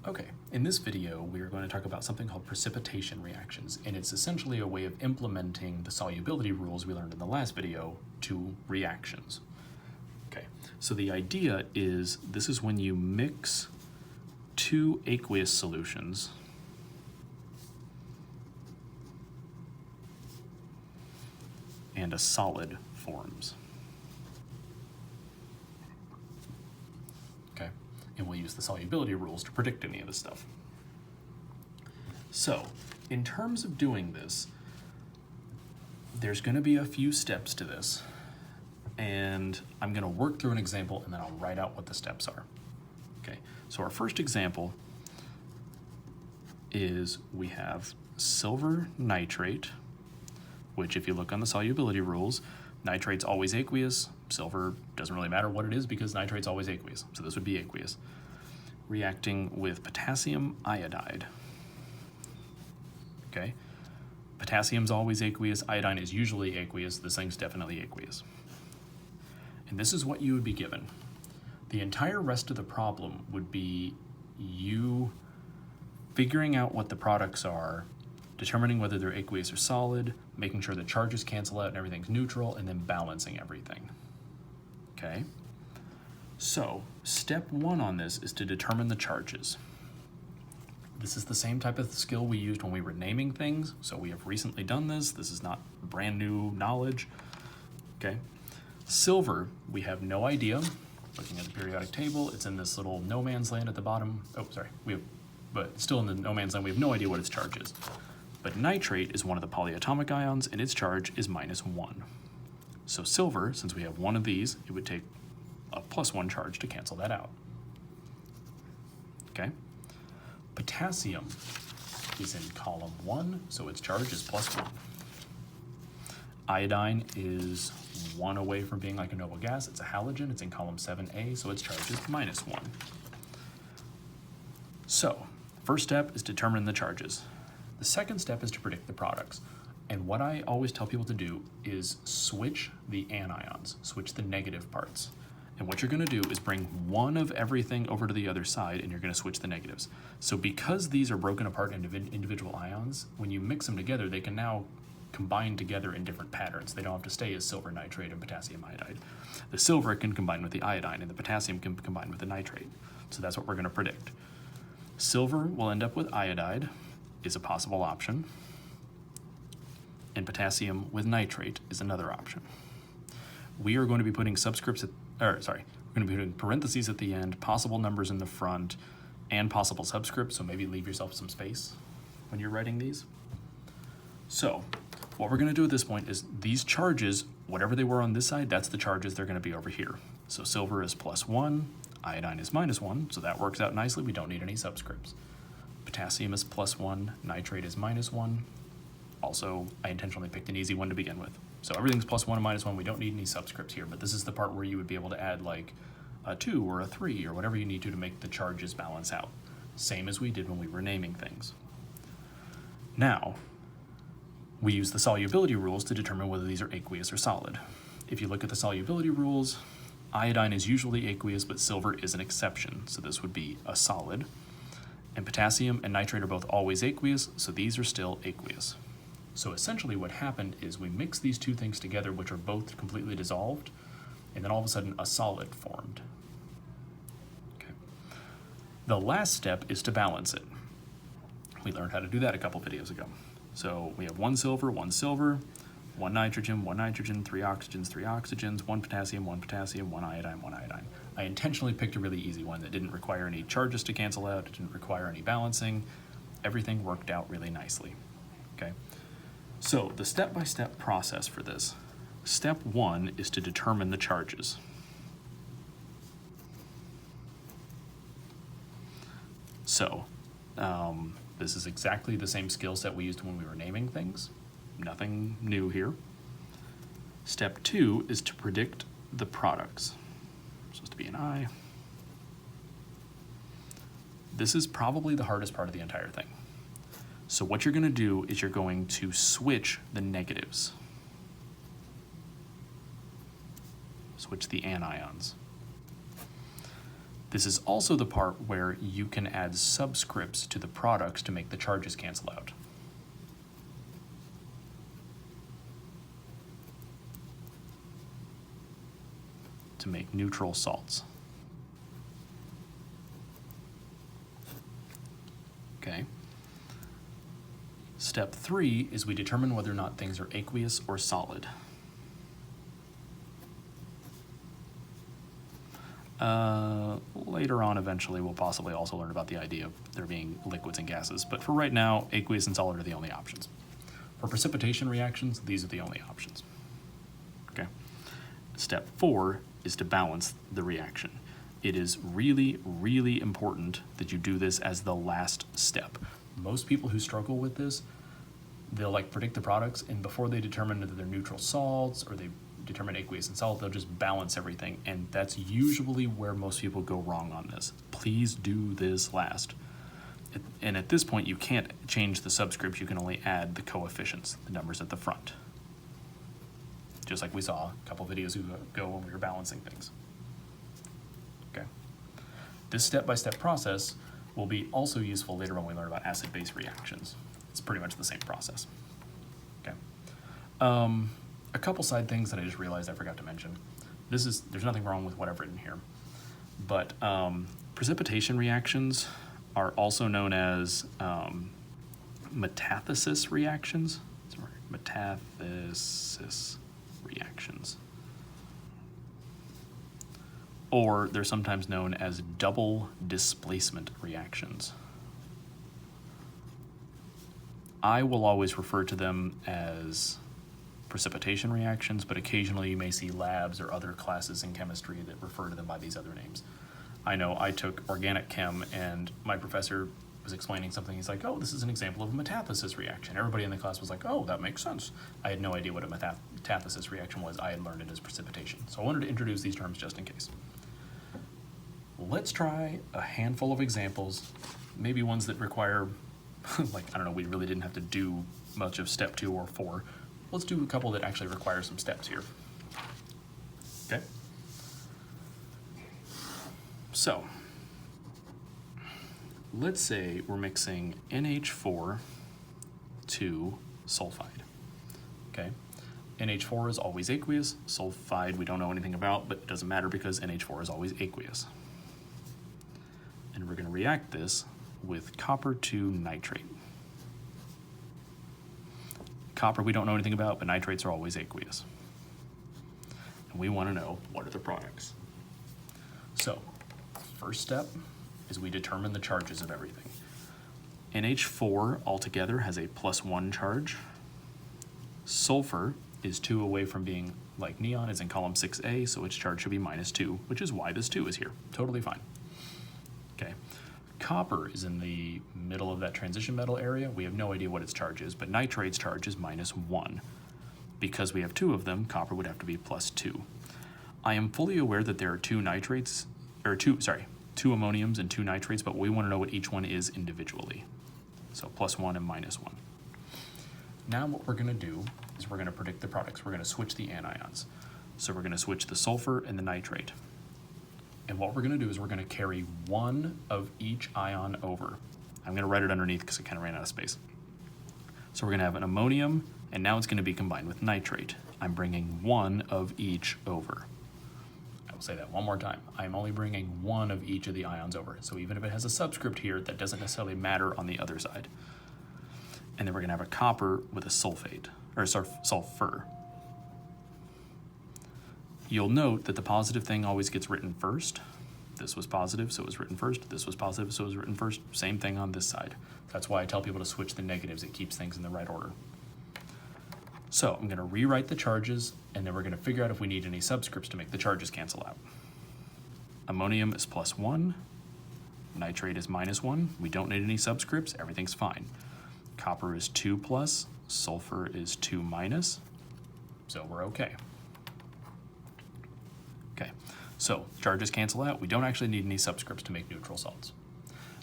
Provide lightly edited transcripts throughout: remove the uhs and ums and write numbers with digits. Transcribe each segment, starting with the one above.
Okay, in this video, we are going to talk about something called precipitation reactions, and it's essentially a way of implementing the solubility rules we learned in the last video to reactions. Okay, so the idea is this is when you mix two aqueous solutions and a solid forms. Okay, and we'll use the solubility rules to predict any of this stuff. So, in terms of doing this, there's going to be a few steps to this, and I'm going to work through an example and then I'll write out what the steps are. Okay, so our first example is we have silver nitrate, which if you look on the solubility rules, nitrate's always aqueous. Silver doesn't really matter what it is because nitrate's always aqueous, so this would be aqueous. Reacting with potassium iodide. Okay, potassium's always aqueous, iodine is usually aqueous, this thing's definitely aqueous. And this is what you would be given. The entire rest of the problem would be you figuring out what the products are, determining whether they're aqueous or solid, making sure the charges cancel out and everything's neutral, and then balancing everything. Okay? So, step one on this is to determine the charges. This is the same type of skill we used when we were naming things, so we have recently done this. This is not brand new knowledge. Okay? Silver, we have no idea. Looking at the periodic table, it's in this little no man's land at the bottom. Oh, sorry. But still in the no man's land, we have no idea what its charge is. But nitrate is one of the polyatomic ions, and its charge is -1. So silver, since we have one of these, it would take a +1 charge to cancel that out. Okay? Potassium is in column 1, so its charge is +1. Iodine is 1 away from being like a noble gas. It's a halogen. It's in column 7A, so its charge is -1. So, first step is determine the charges. The second step is to predict the products. And what I always tell people to do is switch the anions, switch the negative parts. And what you're going to do is bring one of everything over to the other side, and you're going to switch the negatives. So because these are broken apart into individual ions, when you mix them together, they can now combine together in different patterns. They don't have to stay as silver nitrate and potassium iodide. The silver can combine with the iodine, and the potassium can combine with the nitrate. So that's what we're going to predict. Silver will end up with iodide, is a possible option, and potassium with nitrate is another option. We are going to be putting we're going to be putting parentheses at the end, possible numbers in the front, and possible subscripts, so maybe leave yourself some space when you're writing these. So, what we're going to do at this point is these charges, whatever they were on this side, that's the charges they're going to be over here. So silver is +1, iodine is -1, so that works out nicely, we don't need any subscripts. Potassium is +1, nitrate is -1. Also, I intentionally picked an easy one to begin with. So everything's +1 and -1, we don't need any subscripts here, but this is the part where you would be able to add like a 2 or a 3 or whatever you need to make the charges balance out. Same as we did when we were naming things. Now, we use the solubility rules to determine whether these are aqueous or solid. If you look at the solubility rules, iodine is usually aqueous, but silver is an exception, so this would be a solid. And potassium and nitrate are both always aqueous, so these are still aqueous. So essentially what happened is we mixed these two things together, which are both completely dissolved, and then all of a sudden a solid formed. Okay. The last step is to balance it. We learned how to do that a couple videos ago. So we have one silver, one nitrogen, 3 oxygens, 3 oxygens, 1 potassium, 1 iodine, 1 iodine. I intentionally picked a really easy one that didn't require any charges to cancel out, it didn't require any balancing. Everything worked out really nicely. Okay. So the step-by-step process for this. Step 1 is to determine the charges. So, this is exactly the same skill set we used when we were naming things. Nothing new here. Step 2 is to predict the products. Supposed to be an I. This is probably the hardest part of the entire thing. So what you're going to do is you're going to switch the negatives. Switch the anions. This is also the part where you can add subscripts to the products to make the charges cancel out. To make neutral salts. Okay. Step 3 is we determine whether or not things are aqueous or solid. Later on, eventually, we'll possibly also learn about the idea of there being liquids and gases, but for right now, aqueous and solid are the only options. For precipitation reactions, these are the only options. Okay. Step 4 is to balance the reaction. It is really, really important that you do this as the last step. Most people who struggle with this, they'll like predict the products, and before they determine that they're neutral salts or they determine aqueous and solid, they'll just balance everything, and that's usually where most people go wrong on this. Please do this last. And at this point, you can't change the subscripts, you can only add the coefficients, the numbers at the front. Just like we saw a couple videos ago when we were balancing things. Okay. This step-by-step process will be also useful later when we learn about acid-base reactions. It's pretty much the same process. Okay. A couple side things that I just realized I forgot to mention. There's nothing wrong with what I've written here, but precipitation reactions are also known as metathesis reactions. Sorry, metathesis reactions. Or they're sometimes known as double displacement reactions. I will always refer to them as precipitation reactions, but occasionally you may see labs or other classes in chemistry that refer to them by these other names. I know I took organic chem and my professor was explaining something. He's like, oh, this is an example of a metathesis reaction. Everybody in the class was like, oh, that makes sense. I had no idea what a metathesis reaction was. I had learned it as precipitation. So I wanted to introduce these terms just in case. Let's try a handful of examples, maybe ones that require, like, I don't know, we really didn't have to do much of step 2 or 4. Let's do a couple that actually require some steps here. Okay? So, let's say we're mixing NH4 to sulfide. Okay? NH4 is always aqueous. Sulfide we don't know anything about, but it doesn't matter because NH4 is always aqueous. And we're going to react this with copper to nitrate. Copper we don't know anything about, but nitrates are always aqueous. And we want to know what are the products. So, first step is we determine the charges of everything. NH4 altogether has a +1 charge. Sulfur is 2 away from being like neon, is in column 6A, so its charge should be -2, which is why this 2 is here. Totally fine. Okay. Copper is in the middle of that transition metal area. We have no idea what its charge is, but nitrate's charge is -1. Because we have 2 of them, copper would have to be +2. I am fully aware that there are 2 nitrates, or 2 ammoniums and 2 nitrates, but we want to know what each one is individually. So +1 and -1. Now what we're going to do is we're going to predict the products. We're going to switch the anions. So we're going to switch the sulfur and the nitrate. And what we're going to do is we're going to carry 1 of each ion over. I'm going to write it underneath because I kind of ran out of space. So we're going to have an ammonium, and now it's going to be combined with nitrate. I'm bringing 1 of each over. I will say that one more time. I'm only bringing 1 of each of the ions over. So even if it has a subscript here, that doesn't necessarily matter on the other side. And then we're going to have a copper with a sulfate, or sulfur. You'll note that the positive thing always gets written first. This was positive, so it was written first. This was positive, so it was written first. Same thing on this side. That's why I tell people to switch the negatives. It keeps things in the right order. So I'm going to rewrite the charges, and then we're going to figure out if we need any subscripts to make the charges cancel out. Ammonium is +1. Nitrate is -1. We don't need any subscripts. Everything's fine. Copper is 2+. Sulfur is 2-. So we're okay. Okay, so charges cancel out. We don't actually need any subscripts to make neutral salts.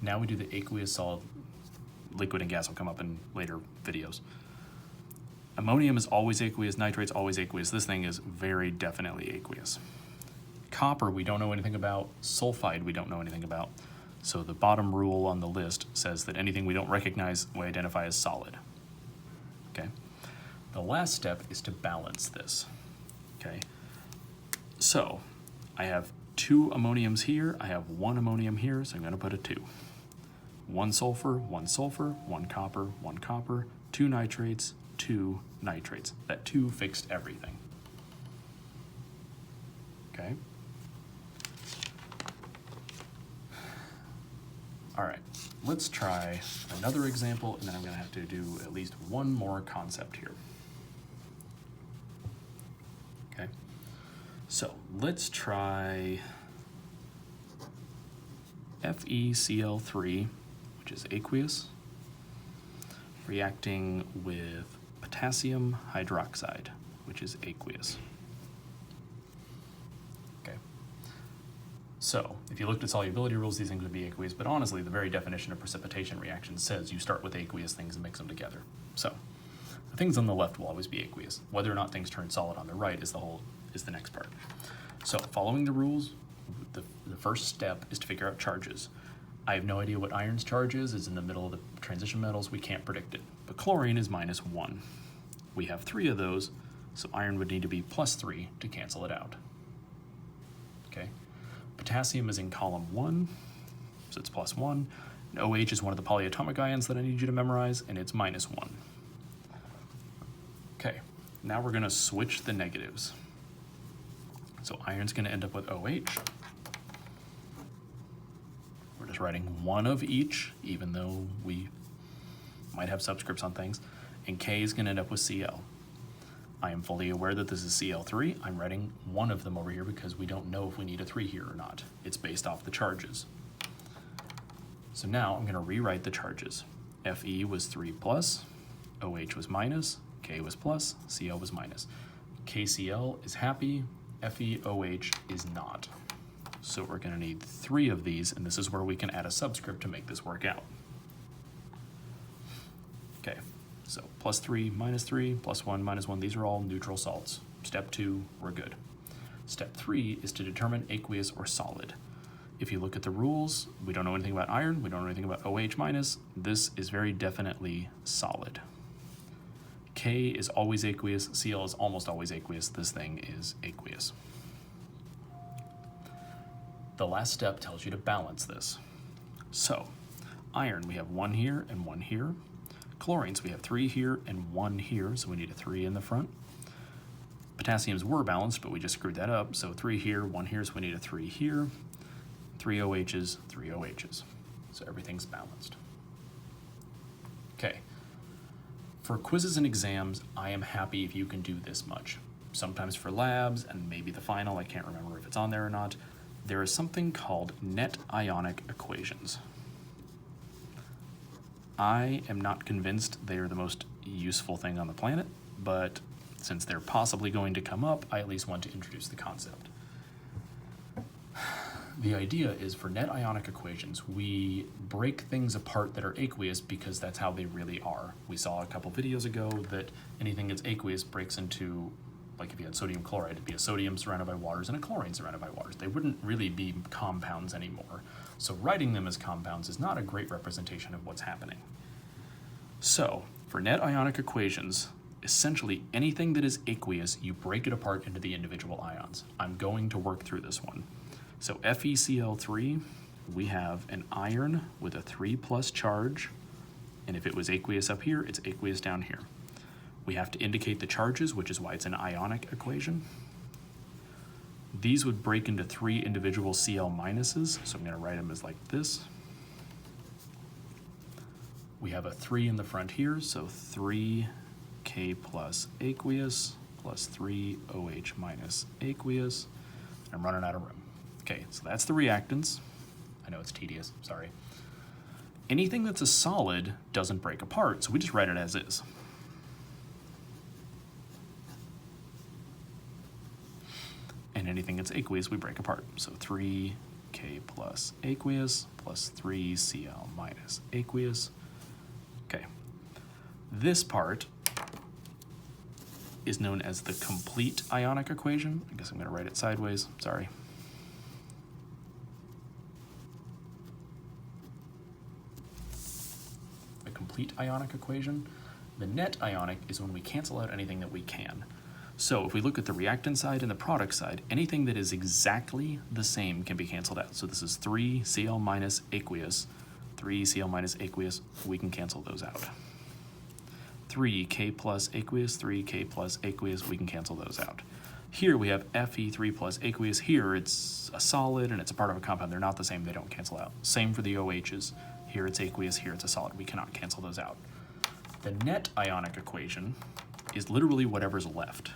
Now we do the aqueous solid. Liquid and gas will come up in later videos. Ammonium is always aqueous, nitrate's always aqueous. This thing is very definitely aqueous. Copper we don't know anything about, sulfide we don't know anything about. So the bottom rule on the list says that anything we don't recognize we identify as solid. Okay. The last step is to balance this. Okay. So I have 2 ammoniums here, I have 1 ammonium here, so I'm going to put a 2. 1 sulfur, 1 copper, 2 nitrates, 2 nitrates. That 2 fixed everything. Okay. All right, let's try another example, and then I'm going to have to do at least one more concept here. Okay, so let's try FeCl3, which is aqueous, reacting with potassium hydroxide, which is aqueous. Okay. So if you looked at solubility rules, these things would be aqueous, but honestly, the very definition of precipitation reaction says you start with aqueous things and mix them together. So the things on the left will always be aqueous. Whether or not things turn solid on the right is the next part. So following the rules, the first step is to figure out charges. I have no idea what iron's charge is. It's in the middle of the transition metals. We can't predict it. But chlorine is -1. We have 3 of those, so iron would need to be +3 to cancel it out. Okay. Potassium is in column 1, so it's +1. And OH is one of the polyatomic ions that I need you to memorize, and it's -1. Okay, now we're going to switch the negatives. So iron's going to end up with OH. We're just writing 1 of each, even though we might have subscripts on things. And K is going to end up with Cl. I am fully aware that this is Cl3. I'm writing 1 of them over here because we don't know if we need a 3 here or not. It's based off the charges. So now I'm going to rewrite the charges. Fe was 3 plus, OH was minus, K was plus, Cl was minus. KCl is happy, FeOH is not. So we're going to need 3 of these, and this is where we can add a subscript to make this work out. Okay, so +3, -3, +1, -1, these are all neutral salts. Step 2, we're good. Step 3 is to determine aqueous or solid. If you look at the rules, we don't know anything about iron, we don't know anything about OH-. This is very definitely solid. K is always aqueous, Cl is almost always aqueous, this thing is aqueous. The last step tells you to balance this. So, iron, we have 1 here and 1 here. Chlorines, we have 3 here and 1 here, so we need a 3 in the front. Potassiums were balanced, but we just screwed that up, so 3 here, 1 here, so we need a 3 here. 3 OHs, 3 OHs. So everything's balanced. Okay. For quizzes and exams, I am happy if you can do this much. Sometimes for labs, and maybe the final, I can't remember if it's on there or not, there is something called net ionic equations. I am not convinced they are the most useful thing on the planet, but since they're possibly going to come up, I at least want to introduce the concept. The idea is for net ionic equations, we break things apart that are aqueous because that's how they really are. We saw a couple videos ago that anything that's aqueous breaks into, like if you had sodium chloride, it'd be a sodium surrounded by waters and a chlorine surrounded by waters. They wouldn't really be compounds anymore. So writing them as compounds is not a great representation of what's happening. So for net ionic equations, essentially anything that is aqueous, you break it apart into the individual ions. I'm going to work through this one. So FeCl3, we have an iron with a 3+ charge, and if it was aqueous up here, it's aqueous down here. We have to indicate the charges, which is why it's an ionic equation. These would break into 3 individual Cl minuses, so I'm going to write them as like this. We have a 3 in the front here, so 3K plus aqueous plus 3OH minus aqueous. I'm running out of room. Okay, so that's the reactants. I know it's tedious, sorry. Anything that's a solid doesn't break apart, so we just write it as is. And anything that's aqueous, we break apart. So 3K plus aqueous plus 3Cl minus aqueous. Okay, this part is known as the complete ionic equation. I guess I'm going to write it sideways, sorry. complete ionic equation. The net ionic is when we cancel out anything that we can. So if we look at the reactant side and the product side, anything that is exactly the same can be canceled out. So this is 3Cl minus aqueous, 3Cl minus aqueous, we can cancel those out. 3K plus aqueous, 3K plus aqueous, we can cancel those out. Here we have Fe3 plus aqueous. Here it's a solid and it's a part of a compound. They're not the same, they don't cancel out. Same for the OHs. Here it's aqueous, here it's a solid. We cannot cancel those out. The net ionic equation is literally whatever's left.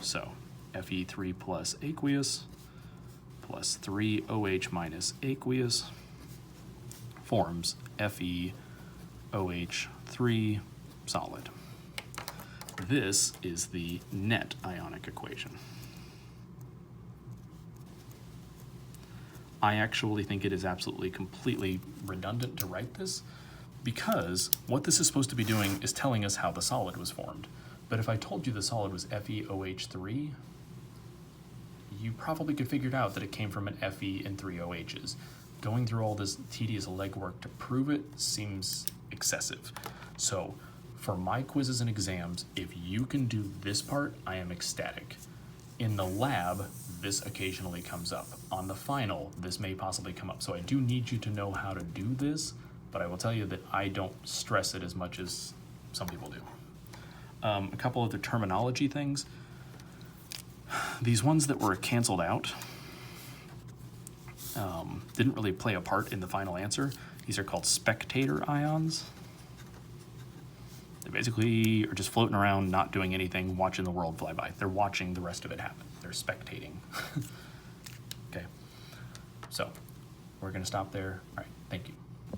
So Fe3 plus aqueous plus 3OH minus aqueous forms FeOH3 solid. This is the net ionic equation. I actually think it is absolutely completely redundant to write this, because what this is supposed to be doing is telling us how the solid was formed. But if I told you the solid was FeOH3, you probably could figure it out that it came from an Fe and 3 OHs. Going through all this tedious legwork to prove it seems excessive. So for my quizzes and exams, if you can do this part, I am ecstatic. In the lab, this occasionally comes up. On the final, this may possibly come up. So I do need you to know how to do this, but I will tell you that I don't stress it as much as some people do. A couple of the terminology things. These ones that were canceled out didn't really play a part in the final answer. These are called spectator ions. They basically are just floating around, not doing anything, watching the world fly by. They're watching the rest of it happen. They're spectating. Okay, so we're gonna stop there. All right, thank you.